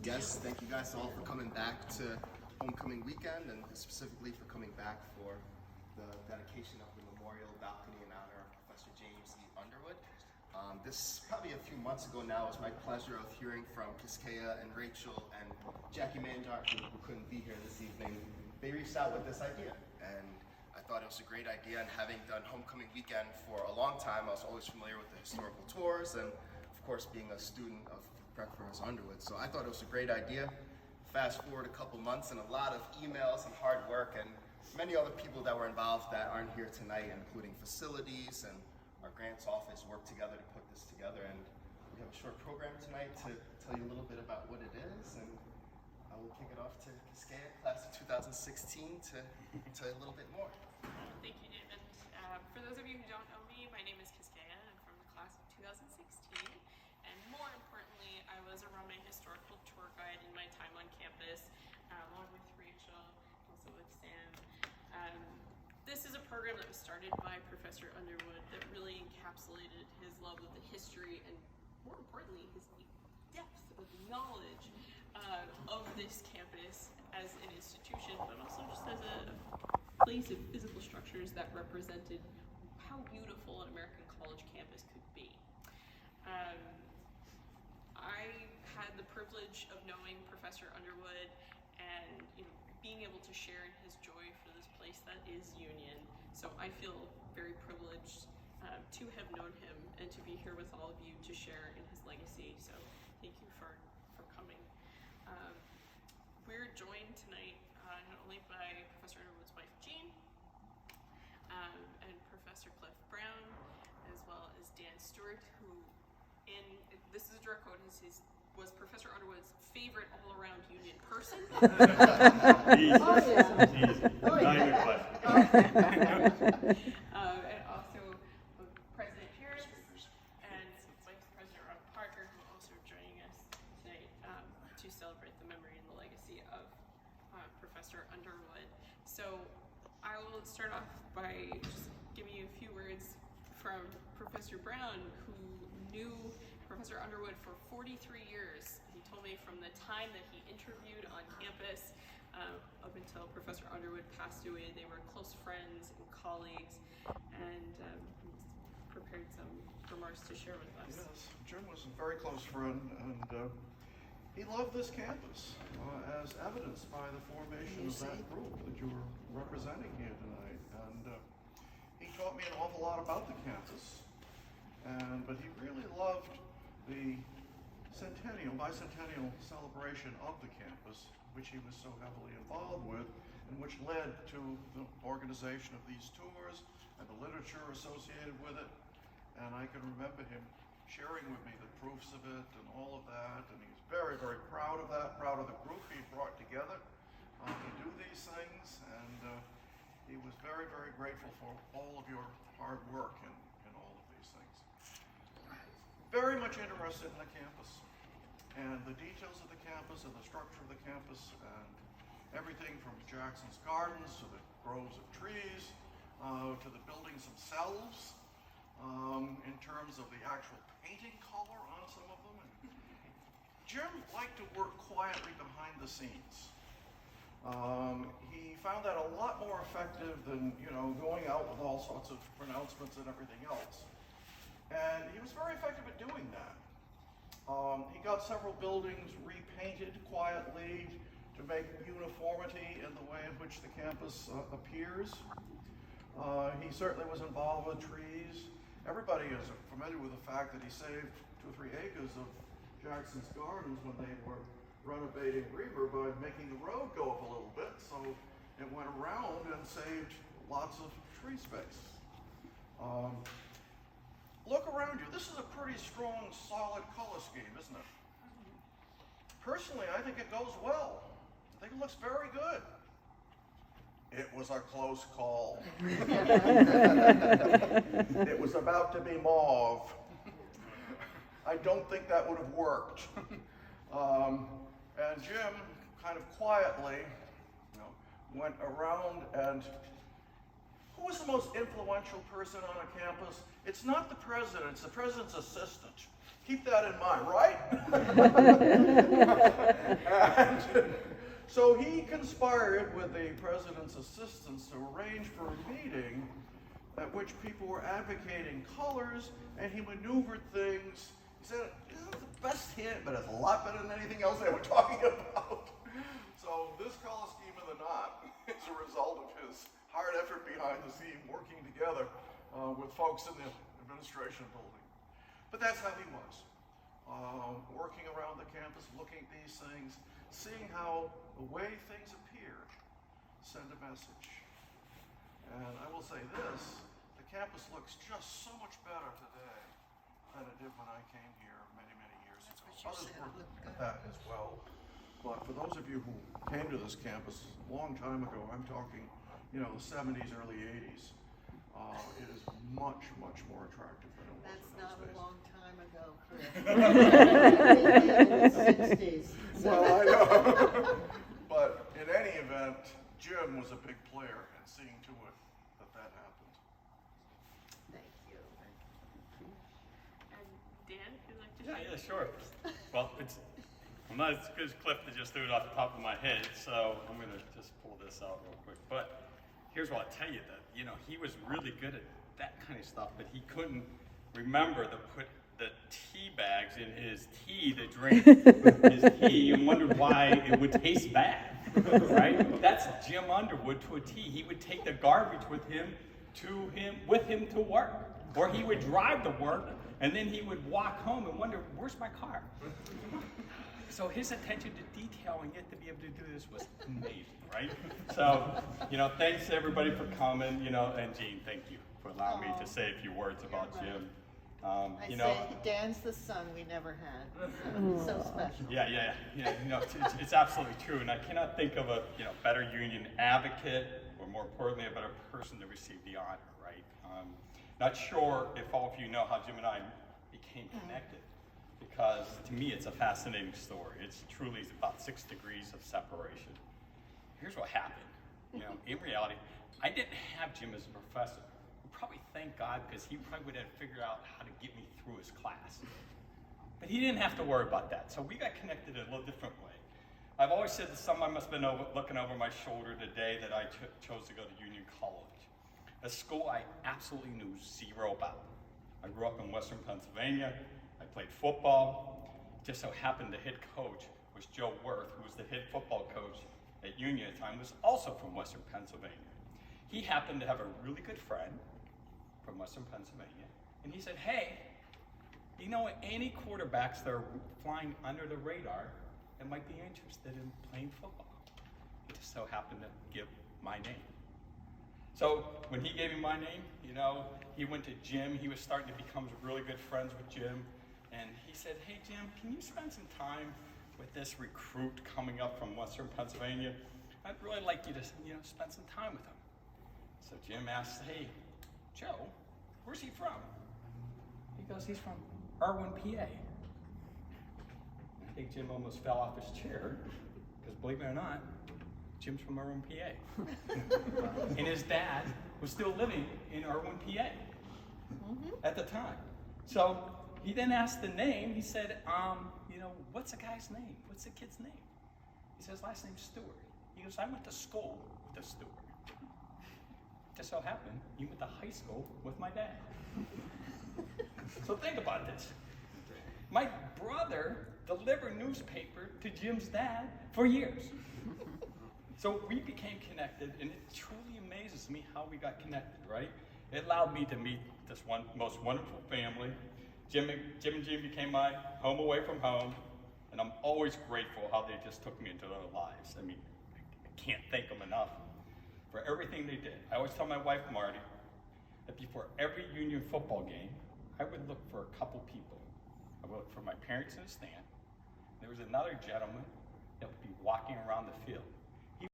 guests. Thank you guys all for coming back to homecoming weekend, and specifically for coming back for the dedication of the memorial balcony in honor of Professor James E. Underwood. This probably a few months ago now was my pleasure of hearing from Kiskea and Rachel and Jackie Mandart, who couldn't be here this evening. They reached out with this idea, and I thought it was a great idea. And having done homecoming weekend for a long time, I was always familiar with the historical tours, and of course being a student of Professor Underwood. So I thought it was a great idea. Fast forward a couple months and a lot of emails and hard work, and many other people that were involved that aren't here tonight, including facilities and our grants office, worked together to put this together. And we have a short program tonight to tell you a little bit about what it is, and I will kick it off to Kiskea, class of 2016, to tell you a little bit more. Thank you, David. For those of you who don't know me, my name is Kiskea. I'm from the class of 2016. And more importantly, I was a Roman historical tour guide in my time on campus, along with Rachel, also with Sam. This is a program that was started by Professor Underwood that really encapsulated his love of the history and, more importantly, his depth of knowledge of this campus as an institution, but also just as a place of physical structures that represented how beautiful an American college campus could be. I had the privilege of knowing Professor Underwood and being able to share in his joy for this place that is Union. So I feel very privileged to have known him and to be here with all of you to share in his legacy. So thank you for coming. We're joined tonight not only by Professor Underwood's wife Jean and Professor Cliff Brown, as well as Dan Stewart, who this is a direct quote, was Professor Underwood's favorite all-around Union person. Easy. Oh, yeah. Easy. Oh, Not yeah. even a question. And also President Harris and Vice President Rob Parker, who are also joining us tonight to celebrate the memory and the legacy of Professor Underwood. So I will start off by just giving you a few words from Professor Brown, who knew Professor Underwood for 43 years. He told me from the time that he interviewed on campus up until Professor Underwood passed away, they were close friends and colleagues, and prepared some remarks to share with us. Yes, Jim was a very close friend, and he loved this campus, as evidenced by the formation of that group that you were representing here tonight. And he taught me an awful lot about the campus, but he really loved the bicentennial celebration of the campus, which he was so heavily involved with, and which led to the organization of these tours and the literature associated with it. And I can remember him sharing with me the proofs of it and all of that, and he was very, very proud of that, proud of the group he brought together to do these things, and he was very, very grateful for all of your hard work in all of these things. Very much interested in the campus and the details of the campus and the structure of the campus, and everything from Jackson's Gardens to the groves of trees to the buildings themselves, in terms of the actual painting color on some of them. And Jim liked to work quietly behind the scenes. He found that a lot more effective than going out with all sorts of pronouncements and everything else. And he was very effective at doing that. He got several buildings repainted quietly to make uniformity in the way in which the campus appears. He certainly was involved with trees. Everybody is familiar with the fact that he saved 2 or 3 acres of Jackson's Gardens when they were renovating Reber by making the road go up a little bit, so it went around and saved lots of tree space. Look around you. This is a pretty strong, solid color scheme, isn't it? Personally, I think it goes well. I think it looks very good. It was a close call. It was about to be mauve. I don't think that would have worked. And Jim, kind of quietly, went around and who was the most influential person on a campus? It's not the president, it's the president's assistant. Keep that in mind, right? And so he conspired with the president's assistants to arrange for a meeting at which people were advocating colors, and he maneuvered things. He said, "This is the best hint, but it's a lot better than anything else they were talking about." So this color scheme of the knot is a result of his hard effort behind the scene, working together with folks in the administration building. But that's how he was. Working around the campus, looking at these things, seeing how the way things appear send a message. And I will say this, the campus looks just so much better today than it did when I came here many, many years ago. Others worked at that as well. But for those of you who came to this campus a long time ago, I'm talking, the 70s, early 80s, it is much, much more attractive than it was That's in not those a days. long time ago, Chris. In the 60s. Well, I know. But in any event, Jim was a big player in seeing to it that that happened. Thank you. And Dan, would you like to Yeah, share? yeah, sure. Well, I'm not as good as Cliff to just do it off the top of my head, so I'm going to just pull this out real quick. But here's what I'll tell you, that he was really good at that kind of stuff, but he couldn't remember to put the tea bags in his tea to drink his tea, and wondered why it would taste bad, right? That's Jim Underwood to a T. He would take the garbage with him to work, or he would drive to work, and then he would walk home and wonder, where's my car? So his attention to detail and yet to be able to do this was amazing, right? So, thanks to everybody for coming, and Jean, thank you for allowing me to say a few words about Jim. I say Dan's the son we never had. So special. Yeah. It's absolutely true, and I cannot think of a better union advocate, or more importantly, a better person to receive the honor, right? Not sure if all of you know how Jim and I became connected, because to me it's a fascinating story. It's truly about 6 degrees of separation. Here's what happened. In reality, I didn't have Jim as a professor. Probably thank God, because he probably would have figured out how to get me through his class. But he didn't have to worry about that. So we got connected in a little different way. I've always said that someone must have been looking over my shoulder the day that I chose to go to Union College, a school I absolutely knew zero about. I grew up in Western Pennsylvania. I played football. Just so happened the head coach was Joe Worth, who was the head football coach at Union at the time, was also from Western Pennsylvania. He happened to have a really good friend from Western Pennsylvania, and he said, "Hey, any quarterbacks that are flying under the radar that might be interested in playing football?" He just so happened to give my name. So when he gave me my name, he went to Jim. He was starting to become really good friends with Jim, and he said, "Hey, Jim, can you spend some time with this recruit coming up from Western Pennsylvania? I'd really like you to, spend some time with him." So Jim asked, "Hey, Joe, where's he from?" He goes, "He's from Irwin, PA." I think Jim almost fell off his chair, because believe it or not, Jim's from Irwin, PA. And his dad was still living in Irwin, PA at the time. So he then asked the name. He said, "What's the guy's name? What's the kid's name?" He says, "Last name's Stewart." He goes, "I went to school with the Stewart." Just so happened, he went to high school with my dad. So think about this. My brother delivered newspaper to Jim's dad for years. So we became connected, and it truly amazes me how we got connected, right? It allowed me to meet this most wonderful family. Jim and Jean became my home away from home, and I'm always grateful how they just took me into their lives. I mean, I can't thank them enough for everything they did. I always tell my wife, Marty, that before every Union football game, I would look for a couple people. I would look for my parents in the stand. There was another gentleman that would be walking around the field.